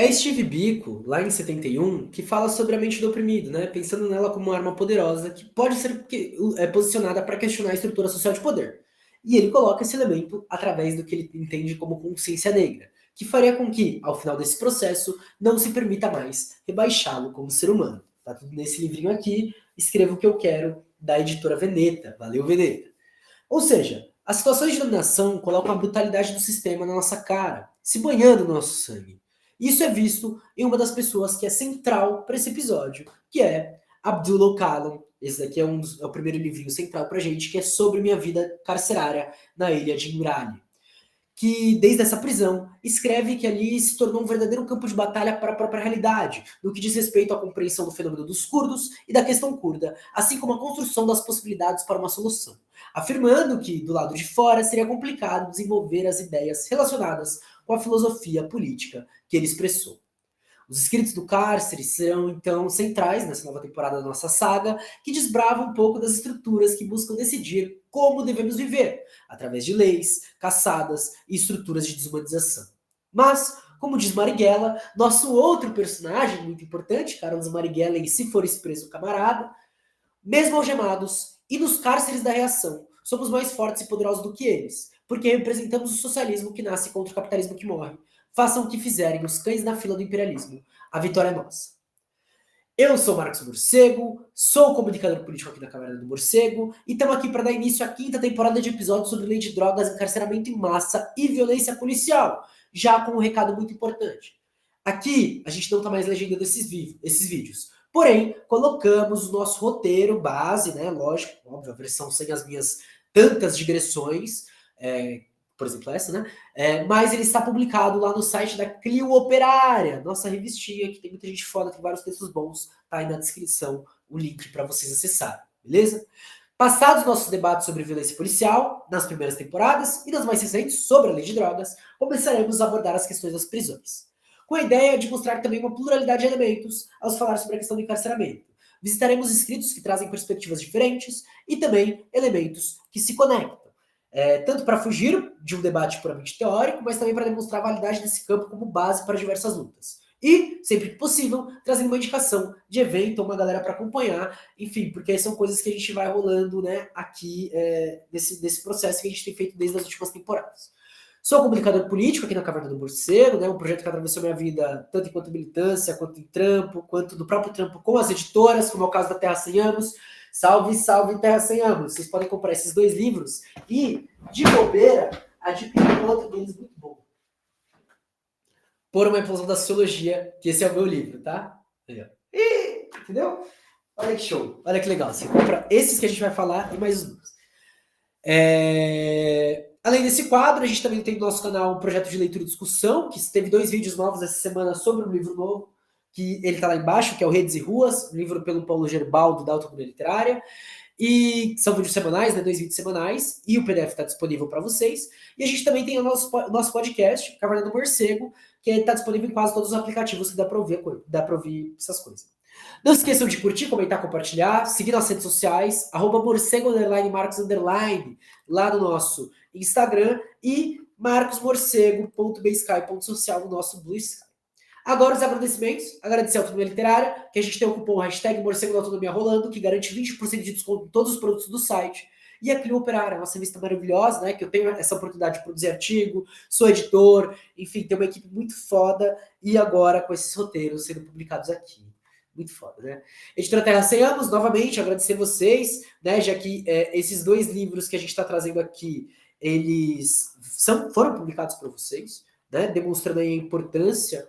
É Steve Biko, lá em 71, que fala sobre a mente do oprimido, né? Pensando nela como uma arma poderosa que pode ser posicionada para questionar a estrutura social de poder. E ele coloca esse elemento através do que ele entende como consciência negra, que faria com que, ao final desse processo, não se permita mais rebaixá-lo como ser humano. Tá tudo nesse livrinho aqui, Escreva o que eu quero, da editora Veneta. Valeu, Veneta! Ou seja, as situações de dominação colocam a brutalidade do sistema na nossa cara, se banhando no nosso sangue. Isso é visto em uma das pessoas que é central para esse episódio, que é Abdul O'Callaghan. Esse daqui é o primeiro livrinho central pra gente, que é sobre minha vida carcerária na ilha de Imrali, que desde essa prisão escreve que ali se tornou um verdadeiro campo de batalha para a própria realidade, no que diz respeito à compreensão do fenômeno dos curdos e da questão curda, assim como a construção das possibilidades para uma solução, afirmando que do lado de fora seria complicado desenvolver as ideias relacionadas com a filosofia política que ele expressou. Os escritos do cárcere serão, então, centrais nessa nova temporada da nossa saga, que desbrava um pouco das estruturas que buscam decidir como devemos viver, através de leis, caçadas e estruturas de desumanização. Mas, como diz Marighella, nosso outro personagem muito importante, Carlos Marighella em Se For Preso Camarada, mesmo algemados e nos cárceres da reação, somos mais fortes e poderosos do que eles, porque representamos o socialismo que nasce contra o capitalismo que morre. Façam o que fizerem os cães na fila do imperialismo. A vitória é nossa. Eu sou Marcos Morcego, sou comunicador político aqui da Caverna do Morcego e estamos aqui para dar início à quinta temporada de episódios sobre lei de drogas, encarceramento em massa e violência policial, já com um recado muito importante. Aqui a gente não está mais legendando esses vídeos, porém colocamos o nosso roteiro base, né? Lógico, óbvio, a versão sem as minhas tantas digressões, por exemplo essa, né? Mas ele está publicado lá no site da Clio Operária, nossa revistinha, que tem muita gente foda, tem vários textos bons, tá aí na descrição o link para vocês acessarem, beleza? Passados nossos debates sobre violência policial, nas primeiras temporadas e nas mais recentes sobre a lei de drogas, começaremos a abordar as questões das prisões, com a ideia de mostrar também uma pluralidade de elementos ao falar sobre a questão do encarceramento. Visitaremos escritos que trazem perspectivas diferentes e também elementos que se conectam. Tanto para fugir de um debate puramente teórico, mas também para demonstrar a validade desse campo como base para diversas lutas. E, sempre que possível, trazendo uma indicação de evento, uma galera para acompanhar, enfim, porque são coisas que a gente vai rolando, né, aqui nesse processo que a gente tem feito desde as últimas temporadas. Sou comunicador político aqui na Caverna do Morcego, né, um projeto que atravessou minha vida tanto enquanto militância, quanto em trampo, quanto no próprio trampo com as editoras, como é o caso da Terra 100 Anos. Salve, salve, Terra 100 Anos! Vocês podem comprar esses dois livros e, de bobeira, adquirir outro deles muito bom. Por uma implosão da Sociologia, que esse é o meu livro, tá? Entendeu? Olha que show, olha que legal. Você compra esses que a gente vai falar e mais uns. Além desse quadro, a gente também tem no nosso canal um projeto de leitura e discussão, que teve 2 vídeos novos essa semana sobre um livro novo, que ele tá lá embaixo, que é o Redes e Ruas, um livro pelo Paulo Gerbaldo, da Autonomia Literária. E são vídeos semanais, né? 2 vídeos semanais, e o PDF está disponível para vocês. E a gente também tem o nosso podcast, Caverna do Morcego, que está disponível em quase todos os aplicativos que dá para ouvir essas coisas. Não se esqueçam de curtir, comentar, compartilhar, seguir nas redes sociais, @morcego _marcos _ lá no nosso Instagram e marcosmorcego.bsky.social no nosso Blue Sky. Agora os agradecimentos. Agradecer a Autonomia Literária, que a gente tem o cupom #Morcego da Autonomia rolando, que garante 20% de desconto em todos os produtos do site. E a Clio Operária, nossa revista maravilhosa, né? Que eu tenho essa oportunidade de produzir artigo, sou editor, enfim, tem uma equipe muito foda. E agora com esses roteiros sendo publicados aqui. Muito foda, né? Editora Terra 100 Anos, novamente, agradecer vocês, né? Já que esses 2 livros que a gente está trazendo aqui, eles foram publicados por vocês, né? Demonstrando aí a importância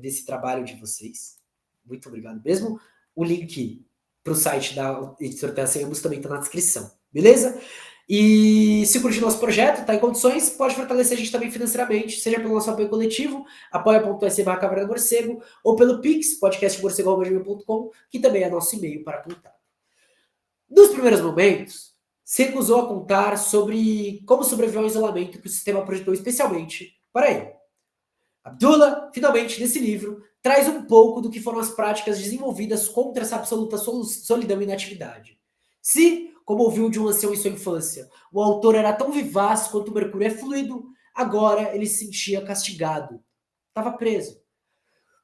desse trabalho de vocês. Muito obrigado mesmo. O link para o site da Editora Terra 100 Anos também está na descrição, beleza? E se curtir nosso projeto, está em condições, pode fortalecer a gente também financeiramente, seja pelo nosso apoio coletivo, apoia.se/Caverna-Morcego, ou pelo Pix, podcastmorcego.gmail.com, que também é nosso e-mail para contato. Nos primeiros momentos, se recusou a contar sobre como sobreviver ao isolamento que o sistema projetou especialmente para ele. Abdullah, finalmente, nesse livro, traz um pouco do que foram as práticas desenvolvidas contra essa absoluta solidão e inatividade. Se, como ouviu de um ancião em sua infância, o autor era tão vivaz quanto o mercúrio é fluido, agora ele se sentia castigado. Estava preso.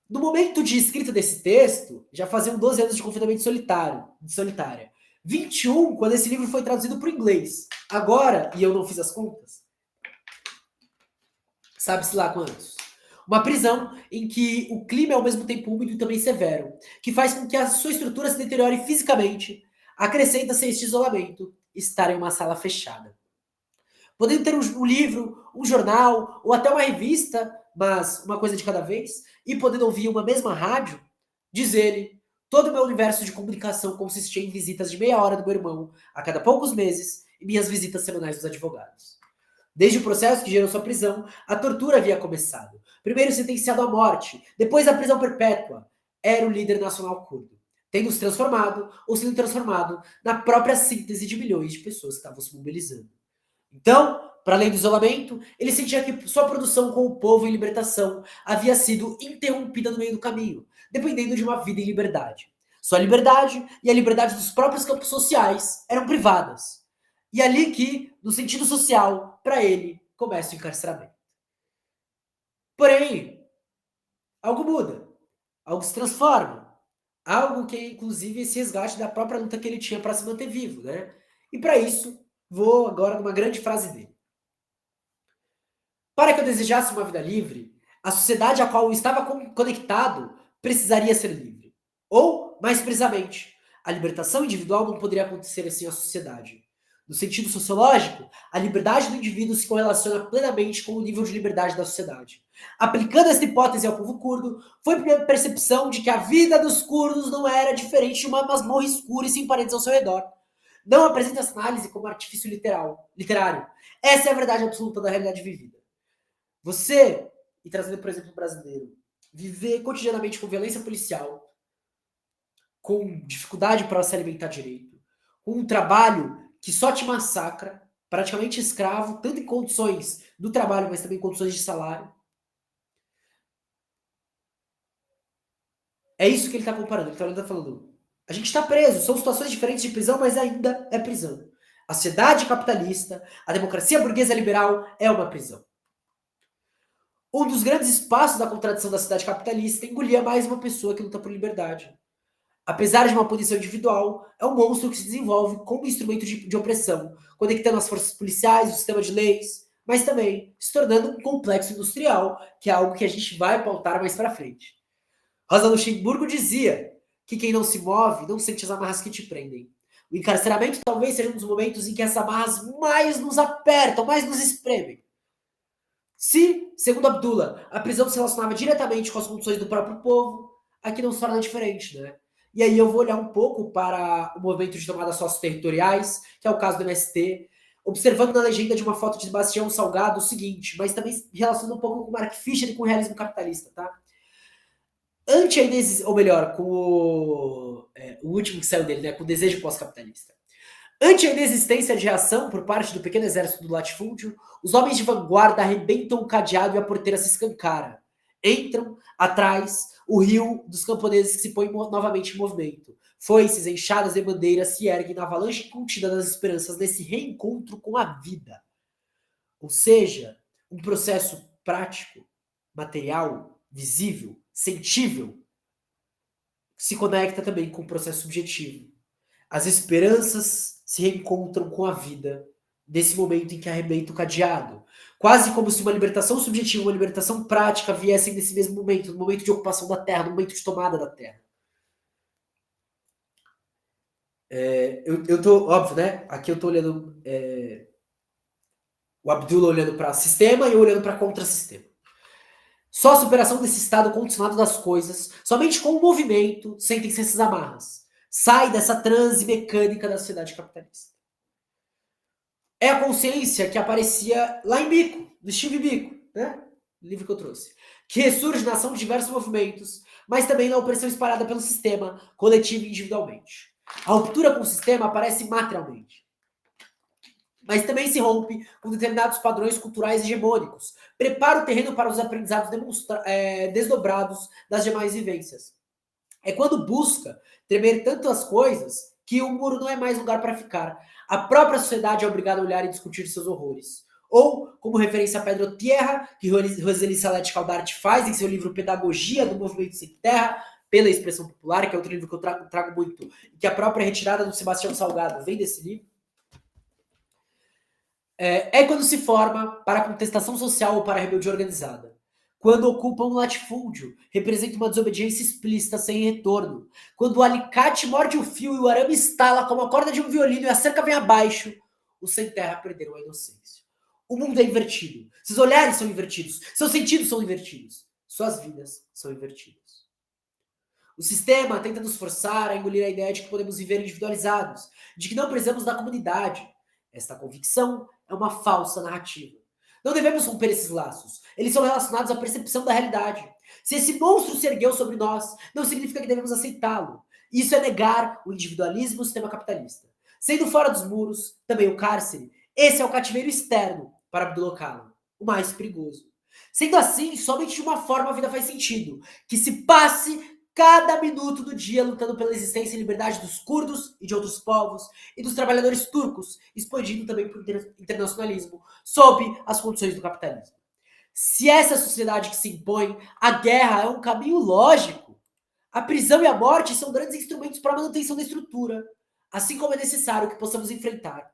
No momento de escrita desse texto, já faziam 12 anos de confinamento solitária. 21, quando esse livro foi traduzido para o inglês. Agora, e eu não fiz as contas, sabe-se lá quantos. Uma prisão em que o clima é ao mesmo tempo úmido e também severo, que faz com que a sua estrutura se deteriore fisicamente. Acrescenta-se este isolamento, estar em uma sala fechada. Podendo ter um livro, um jornal ou até uma revista, mas uma coisa de cada vez, e podendo ouvir uma mesma rádio, diz ele, todo o meu universo de comunicação consistia em visitas de meia hora do meu irmão a cada poucos meses e minhas visitas semanais dos advogados. Desde o processo que gerou sua prisão, a tortura havia começado. Primeiro sentenciado à morte, depois a prisão perpétua. Era o líder nacional curdo, tendo se transformado, ou sendo transformado, na própria síntese de milhões de pessoas que estavam se mobilizando. Então, para além do isolamento, ele sentia que sua produção com o povo em libertação havia sido interrompida no meio do caminho, dependendo de uma vida em liberdade. Sua liberdade e a liberdade dos próprios campos sociais eram privadas. E ali que, no sentido social, para ele, começa o encarceramento. Porém, algo muda, algo se transforma, algo que é inclusive esse resgate da própria luta que ele tinha para se manter vivo, né? E para isso, vou agora numa grande frase dele. Para que eu desejasse uma vida livre, a sociedade a qual eu estava conectado precisaria ser livre. Ou, mais precisamente, a libertação individual não poderia acontecer assim à sociedade. No sentido sociológico, a liberdade do indivíduo se correlaciona plenamente com o nível de liberdade da sociedade. Aplicando esta hipótese ao povo curdo, foi a primeira percepção de que a vida dos curdos não era diferente de uma masmorra escura e sem paredes ao seu redor. Não apresenta essa análise como artifício literário. Essa é a verdade absoluta da realidade vivida. Você, e trazendo por exemplo o brasileiro, viver cotidianamente com violência policial, com dificuldade para se alimentar direito, com um trabalho que só te massacra, praticamente escravo, tanto em condições do trabalho, mas também em condições de salário. É isso que ele está comparando. Ele está falando, a gente está preso, são situações diferentes de prisão, mas ainda é prisão. A sociedade capitalista, a democracia burguesa liberal é uma prisão. Um dos grandes espaços da contradição da cidade capitalista engolia mais uma pessoa que luta por liberdade. Apesar de uma punição individual, é um monstro que se desenvolve como instrumento de opressão, conectando as forças policiais, o sistema de leis, mas também se tornando um complexo industrial, que é algo que a gente vai pautar mais para frente. Rosa Luxemburgo dizia que quem não se move não sente as amarras que te prendem. O encarceramento talvez seja um dos momentos em que essas amarras mais nos apertam, mais nos espremem. Se, segundo Abdullah, a prisão se relacionava diretamente com as condições do próprio povo, aqui não se torna diferente, né? E aí eu vou olhar um pouco para o movimento de tomadas socioterritoriais, que é o caso do MST, observando na legenda de uma foto de Sebastião Salgado o seguinte, mas também relacionando um pouco com o Mark Fisher e com o realismo capitalista, tá? Ante a inexistência, ou melhor, com o último que saiu dele, né? Com o desejo pós-capitalista. Ante a inexistência de reação por parte do pequeno exército do latifúndio, os homens de vanguarda arrebentam o cadeado e a porteira se escancara. Entram, atrás, o rio dos camponeses que se põe novamente em movimento. Foices, enxadas e bandeiras se erguem na avalanche contida das esperanças desse reencontro com a vida. Ou seja, um processo prático, material, visível, sentível, se conecta também com o processo subjetivo. As esperanças se reencontram com a vida nesse momento em que arrebenta o cadeado. Quase como se uma libertação subjetiva, uma libertação prática viessem nesse mesmo momento, no momento de ocupação da Terra, no momento de tomada da Terra. Eu tô, óbvio, né? Aqui eu tô olhando o Abdullah olhando para sistema e eu olhando para contra-sistema. Só a superação desse estado condicionado das coisas, somente com o movimento, sentem-se essas amarras. Sai dessa transe mecânica da sociedade capitalista. É a consciência que aparecia lá em Bico, do Steve Biko, né? O livro que eu trouxe. Que ressurge na ação de diversos movimentos, mas também na opressão espalhada pelo sistema, coletivo e individualmente. A ruptura com o sistema aparece materialmente, mas também se rompe com determinados padrões culturais hegemônicos. Prepara o terreno para os aprendizados desdobrados das demais vivências. É quando busca tremer tanto as coisas que o muro não é mais lugar para ficar. A própria sociedade é obrigada a olhar e discutir seus horrores. Ou, como referência a Pedro Tierra, que Roseli Salete Caldarte faz em seu livro Pedagogia do Movimento Sem Terra, pela expressão popular, que é outro livro que eu trago muito, e que a própria retirada do Sebastião Salgado vem desse livro, é quando se forma para contestação social ou para rebeldia organizada. Quando ocupa um latifúndio, representa uma desobediência explícita sem retorno. Quando o alicate morde o fio e o arame estala como a corda de um violino e a cerca vem abaixo, os sem terra perderam a inocência. O mundo é invertido. Seus olhares são invertidos. Seus sentidos são invertidos. Suas vidas são invertidas. O sistema tenta nos forçar a engolir a ideia de que podemos viver individualizados, de que não precisamos da comunidade. Esta convicção é uma falsa narrativa. Não devemos romper esses laços. Eles são relacionados à percepção da realidade. Se esse monstro se ergueu sobre nós, não significa que devemos aceitá-lo. Isso é negar o individualismo do sistema capitalista. Sendo fora dos muros, também o cárcere, esse é o cativeiro externo para Abdul Kalam, o mais perigoso. Sendo assim, somente de uma forma a vida faz sentido, que se passe cada minuto do dia lutando pela existência e liberdade dos curdos e de outros povos e dos trabalhadores turcos, expandindo também para o internacionalismo, sob as condições do capitalismo. Se essa é a sociedade que se impõe, a guerra é um caminho lógico. A prisão e a morte são grandes instrumentos para a manutenção da estrutura, assim como é necessário que possamos enfrentar.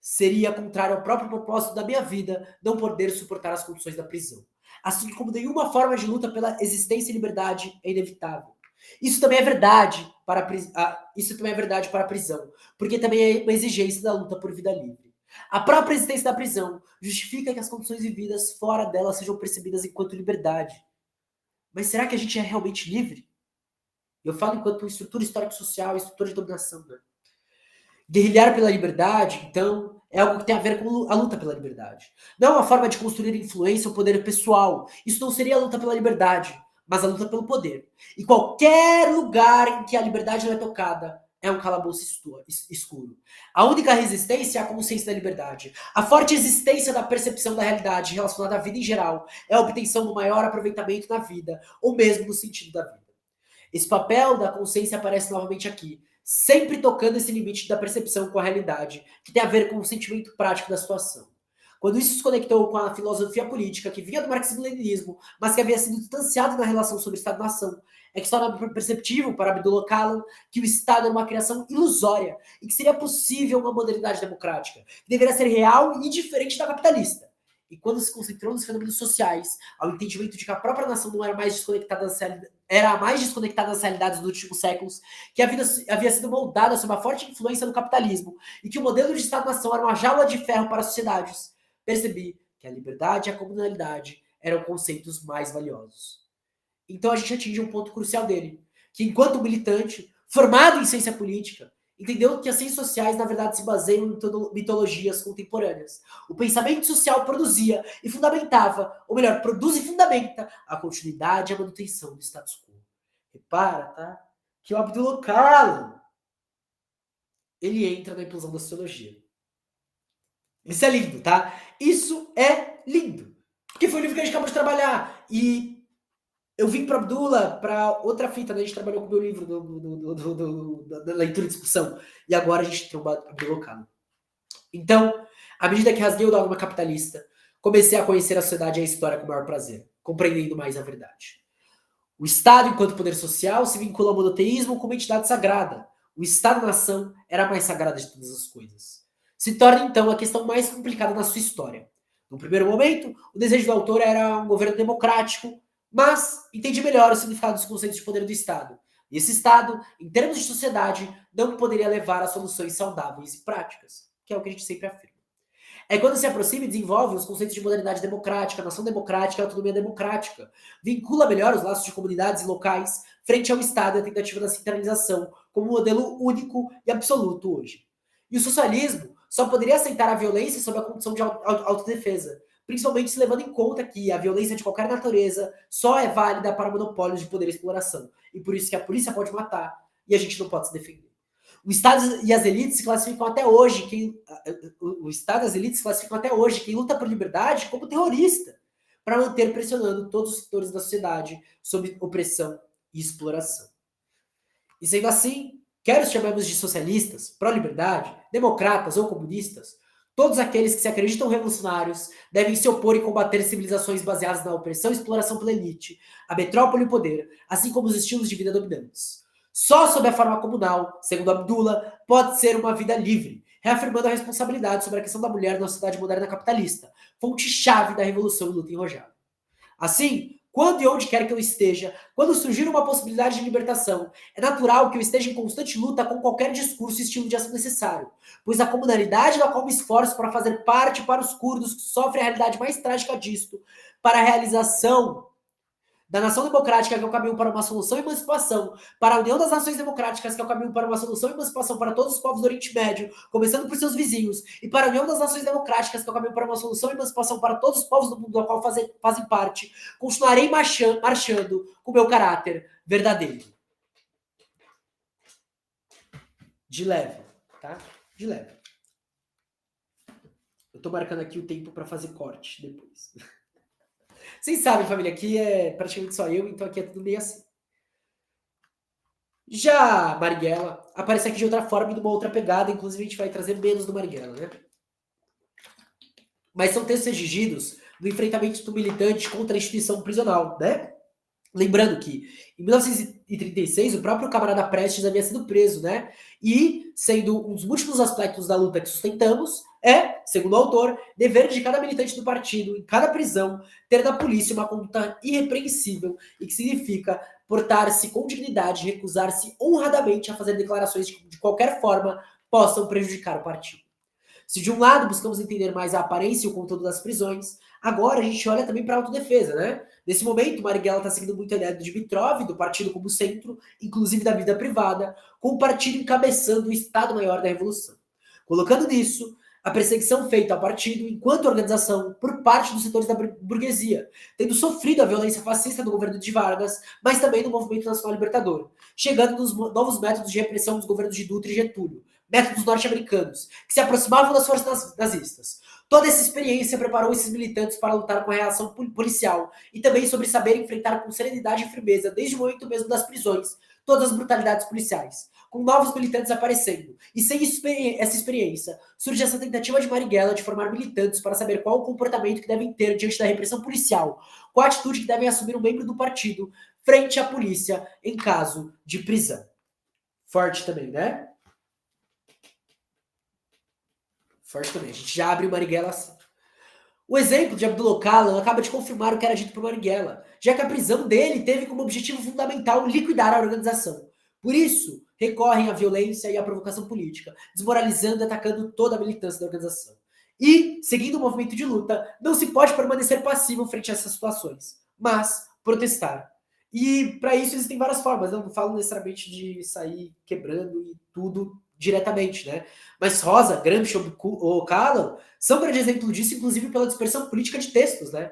Seria contrário ao próprio propósito da minha vida não poder suportar as condições da prisão. Assim como nenhuma forma de luta pela existência e liberdade é inevitável. Isso também é verdade para a prisão, porque também é uma exigência da luta por vida livre. A própria existência da prisão justifica que as condições vividas fora dela sejam percebidas enquanto liberdade. Mas será que a gente é realmente livre? Eu falo enquanto estrutura histórico-social, estrutura de dominação, né? Guerrilhar pela liberdade, então, é algo que tem a ver com a luta pela liberdade. Não é uma forma de construir influência ou poder pessoal. Isso não seria a luta pela liberdade, mas a luta pelo poder. E qualquer lugar em que a liberdade não é tocada é um calabouço escuro. A única resistência é a consciência da liberdade. A forte existência da percepção da realidade relacionada à vida em geral é a obtenção do maior aproveitamento da vida, ou mesmo do sentido da vida. Esse papel da consciência aparece novamente aqui, sempre tocando esse limite da percepção com a realidade, que tem a ver com o sentimento prático da situação. Quando isso se conectou com a filosofia política que vinha do marxismo-leninismo, mas que havia sido distanciado na relação sobre Estado-nação, é que se torna perceptível para Abdul Kalam que o Estado era uma criação ilusória e que seria possível uma modernidade democrática, que deveria ser real e diferente da capitalista. E quando se concentrou nos fenômenos sociais, ao entendimento de que a própria nação não era mais desconectada era a mais desconectada das realidades dos últimos séculos, que a vida havia sido moldada sob a forte influência do capitalismo e que o modelo de Estado-nação era uma jaula de ferro para as sociedades, percebi que a liberdade e a comunalidade eram conceitos mais valiosos. Então a gente atinge um ponto crucial dele, que enquanto militante, formado em ciência política, entendeu que as ciências sociais, na verdade, se baseiam em mitologias contemporâneas. O pensamento social produzia e fundamentava, ou melhor, produz e fundamenta a continuidade e a manutenção do status quo. Repara, tá? Que o Abdul Kalam, ele entra na implosão da sociologia. Isso é lindo, tá? Isso é lindo. Porque foi o livro que a gente acabou de trabalhar. E eu vim para Abdullah para outra fita, né? A gente trabalhou com o meu livro da leitura e discussão. E agora a gente tem o Abdul Kalam. Então, à medida que rasguei o dogma capitalista, comecei a conhecer a sociedade e a história com maior prazer, compreendendo mais a verdade. O Estado, enquanto poder social, se vincula ao monoteísmo como entidade sagrada. O Estado-nação era a mais sagrada de todas as coisas. Se torna, então, a questão mais complicada na sua história. No primeiro momento, o desejo do autor era um governo democrático, mas entendi melhor o significado dos conceitos de poder do Estado. E esse Estado, em termos de sociedade, não poderia levar a soluções saudáveis e práticas, que é o que a gente sempre afirma. É quando se aproxima e desenvolve os conceitos de modernidade democrática, nação democrática e autonomia democrática. Vincula melhor os laços de comunidades e locais frente ao Estado e a tentativa da centralização como modelo único e absoluto hoje. E o socialismo só poderia aceitar a violência sob a condição de autodefesa, principalmente se levando em conta que a violência de qualquer natureza só é válida para monopólios de poder e exploração. E por isso que a polícia pode matar e a gente não pode se defender. O Estado e as elites se classificam até hoje, o Estado e as elites se classificam até hoje quem luta por liberdade como terrorista, para manter pressionando todos os setores da sociedade sob opressão e exploração. E sendo assim, quer os chamemos de socialistas, pró-liberdade, democratas ou comunistas, Todos aqueles que se acreditam revolucionários devem se opor e combater civilizações baseadas na opressão e exploração pela elite, a metrópole e o poder, assim como os estilos de vida dominantes. Só sob a forma comunal, segundo Abdullah, pode ser uma vida livre, reafirmando a responsabilidade sobre a questão da mulher na sociedade moderna capitalista, fonte-chave da revolução e luta em Rojava. Assim, quando e onde quer que eu esteja, quando surgir uma possibilidade de libertação, é natural que eu esteja em constante luta com qualquer discurso e estilo de ação necessário, pois a comunalidade da qual me esforço para fazer parte para os curdos que sofrem a realidade mais trágica disto, para a realização da nação democrática, que é o caminho para uma solução e emancipação, para a união das nações democráticas, que é o caminho para uma solução e emancipação para todos os povos do Oriente Médio, começando por seus vizinhos, e para a união das nações democráticas, que é o caminho para uma solução e emancipação para todos os povos do mundo do qual fazem parte, continuarei marchando com meu caráter verdadeiro. De leve, tá? De leve. Eu tô marcando aqui o tempo para fazer corte depois. Vocês sabem, família, aqui é praticamente só eu, então aqui é tudo meio assim. Já Marighella aparece aqui de outra forma e de uma outra pegada, inclusive a gente vai trazer menos do Marighella, né? Mas são textos redigidos no enfrentamento do militante contra a instituição prisional, né? Lembrando que em 1936 o próprio camarada Prestes havia sido preso, né? E sendo um dos múltiplos aspectos da luta que sustentamos, segundo o autor, dever de cada militante do partido, em cada prisão, ter da polícia uma conduta irrepreensível e que significa portar-se com dignidade e recusar-se honradamente a fazer declarações que, de qualquer forma, possam prejudicar o partido. Se de um lado buscamos entender mais a aparência e o conteúdo das prisões, agora a gente olha também para a autodefesa, né? Nesse momento, Marighella está seguindo muito a ideia de Dimitrov, do partido como centro, inclusive da vida privada, com o partido encabeçando o Estado-Maior da Revolução. Colocando nisso a perseguição feita ao partido enquanto organização por parte dos setores da burguesia, tendo sofrido a violência fascista do governo de Vargas, mas também do movimento nacional libertador, chegando nos novos métodos de repressão dos governos de Dutra e Getúlio, métodos norte-americanos, que se aproximavam das forças nazistas. Toda essa experiência preparou esses militantes para lutar com a reação policial e também sobre saber enfrentar com serenidade e firmeza, desde o momento mesmo das prisões, todas as brutalidades policiais, com novos militantes aparecendo. E sem essa experiência, surge essa tentativa de Marighella de formar militantes para saber qual o comportamento que devem ter diante da repressão policial, qual a atitude que devem assumir um membro do partido frente à polícia em caso de prisão. Forte também, né? Forte também. A gente já abre o Marighella assim. O exemplo de Abdul Öcalan acaba de confirmar o que era dito por Marighella, já que a prisão dele teve como objetivo fundamental liquidar a organização. Por isso, recorrem à violência e à provocação política, desmoralizando e atacando toda a militância da organização. E, seguindo o movimento de luta, não se pode permanecer passivo frente a essas situações, mas protestar. E para isso existem várias formas, não falo necessariamente de sair quebrando e tudo diretamente, né? Mas Rosa, Gramsci ou Öcalan são grande exemplo disso, inclusive pela dispersão política de textos, né?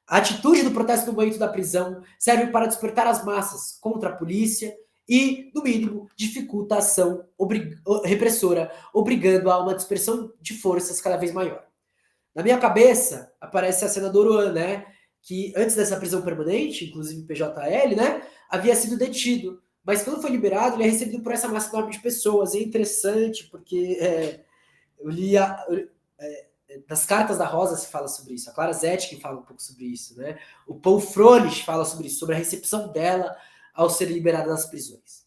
A atitude do protesto no momento da prisão serve para despertar as massas contra a polícia e, no mínimo, dificulta a ação repressora, obrigando a uma dispersão de forças cada vez maior. Na minha cabeça, aparece a cena do Oruan, né? Que antes dessa prisão permanente, inclusive PJL, né? Havia sido detido. Mas quando foi liberado, ele é recebido por essa massa enorme de pessoas. E é interessante, porque eu li das cartas da Rosa se fala sobre isso. A Clara Zetkin fala um pouco sobre isso, né? O Paul Froelich fala sobre isso, sobre a recepção dela ao ser liberada das prisões.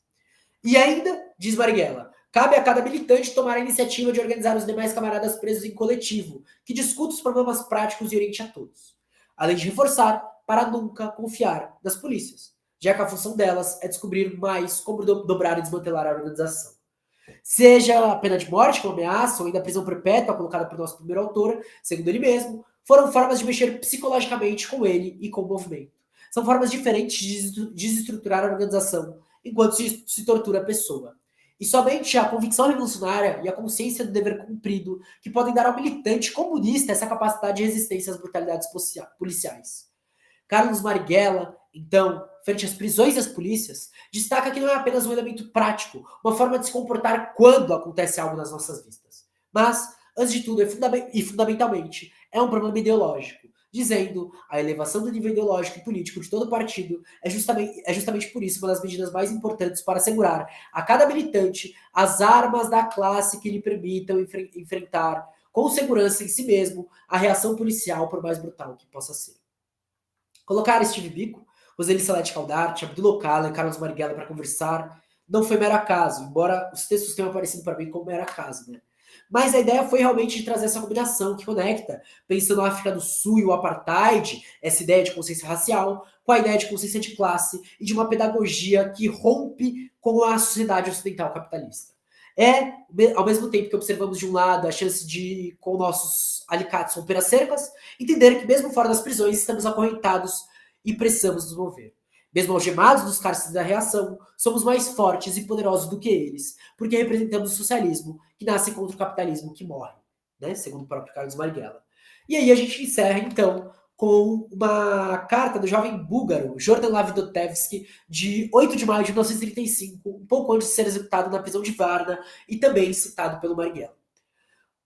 E ainda, diz Marighella, cabe a cada militante tomar a iniciativa de organizar os demais camaradas presos em coletivo, que discuta os problemas práticos e oriente a todos. Além de reforçar para nunca confiar nas polícias, já que a função delas é descobrir mais como dobrar e desmantelar a organização. Seja a pena de morte como ameaça ou ainda a prisão perpétua colocada por nosso primeiro autor, segundo ele mesmo, foram formas de mexer psicologicamente com ele e com o movimento. São formas diferentes de desestruturar a organização, enquanto se tortura a pessoa. E somente a convicção revolucionária e a consciência do dever cumprido que podem dar ao militante comunista essa capacidade de resistência às brutalidades policiais. Carlos Marighella, então, frente às prisões e às polícias, destaca que não é apenas um elemento prático, uma forma de se comportar quando acontece algo nas nossas vistas. Mas, antes de tudo e fundamentalmente, é um problema ideológico, dizendo a elevação do nível ideológico e político de todo partido é justamente por isso uma das medidas mais importantes para assegurar a cada militante as armas da classe que lhe permitam enfrentar com segurança em si mesmo, a reação policial, por mais brutal que possa ser. Colocar Steve Biko, Roseli Salete Caldarte, Abdul Ocala e Carlos Marighella para conversar não foi mero acaso, embora os textos tenham aparecido para mim como mero acaso, né? Mas a ideia foi realmente de trazer essa combinação que conecta, pensando na África do Sul e o apartheid, essa ideia de consciência racial, com a ideia de consciência de classe e de uma pedagogia que rompe com a sociedade ocidental capitalista. É, ao mesmo tempo que observamos de um lado a chance de, com nossos alicates, romper as cercas, entender que mesmo fora das prisões estamos acorrentados e precisamos nos mover. Mesmo algemados dos cárceres da reação, somos mais fortes e poderosos do que eles, porque representamos o socialismo que nasce contra o capitalismo que morre, né? Segundo o próprio Carlos Marighella. E aí a gente encerra, então, com uma carta do jovem búlgaro Jordan Lavidotevsky, de 8 de maio de 1935, um pouco antes de ser executado na prisão de Varna, e também citado pelo Marighella.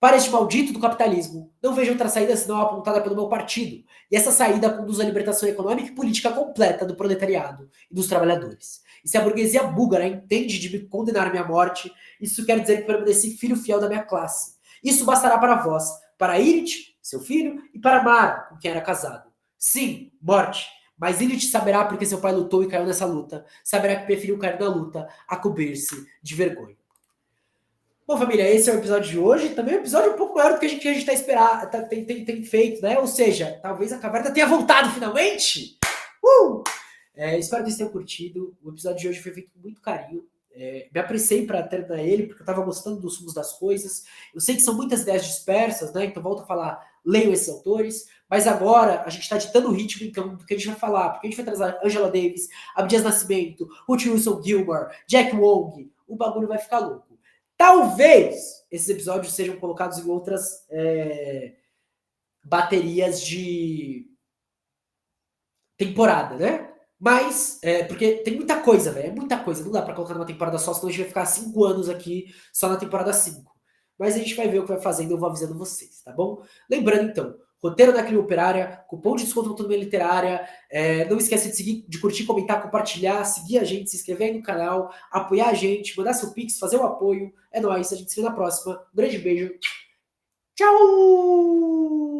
Para este maldito do capitalismo, não vejo outra saída senão apontada pelo meu partido, e essa saída conduz à libertação econômica e política completa do proletariado e dos trabalhadores. E se a burguesia búlgara entende de me condenar à minha morte, isso quer dizer que permaneci filho fiel da minha classe. Isso bastará para vós, para Irit, seu filho, e para Mara, com quem era casado. Sim, morte. Mas Irit saberá porque seu pai lutou e caiu nessa luta. Saberá que preferiu cair na luta a cobrir-se de vergonha. Bom, família, esse é o episódio de hoje. Também é um episódio um pouco maior do que a gente tem feito, né? Ou seja, talvez a caverna tenha voltado finalmente. Espero que vocês tenham curtido. O episódio de hoje foi feito com muito carinho. Me apressei para terminar ele, porque eu estava gostando dos sumos das coisas. Eu sei que são muitas ideias dispersas, né? Então, volto a falar, leiam esses autores. Mas agora, a gente está ditando o ritmo, então, do que a gente vai falar. Porque a gente vai trazer Angela Davis, Abdias Nascimento, Ruth Wilson Gilmore, Jack Wong. O bagulho vai ficar louco. Talvez esses episódios sejam colocados em outras baterias de temporada, né? Mas, porque tem muita coisa, velho. É muita coisa. Não dá pra colocar numa temporada só, senão a gente vai ficar 5 anos aqui só na temporada 5. Mas a gente vai ver o que vai fazendo, eu vou avisando vocês, tá bom? Lembrando, então, roteiro da Crime Operária, cupom de desconto Autonomia Literária. Não esquece de seguir, de curtir, comentar, compartilhar, seguir a gente, se inscrever aí no canal, apoiar a gente, mandar seu pix, fazer o apoio. É nóis, a gente se vê na próxima. Um grande beijo. Tchau!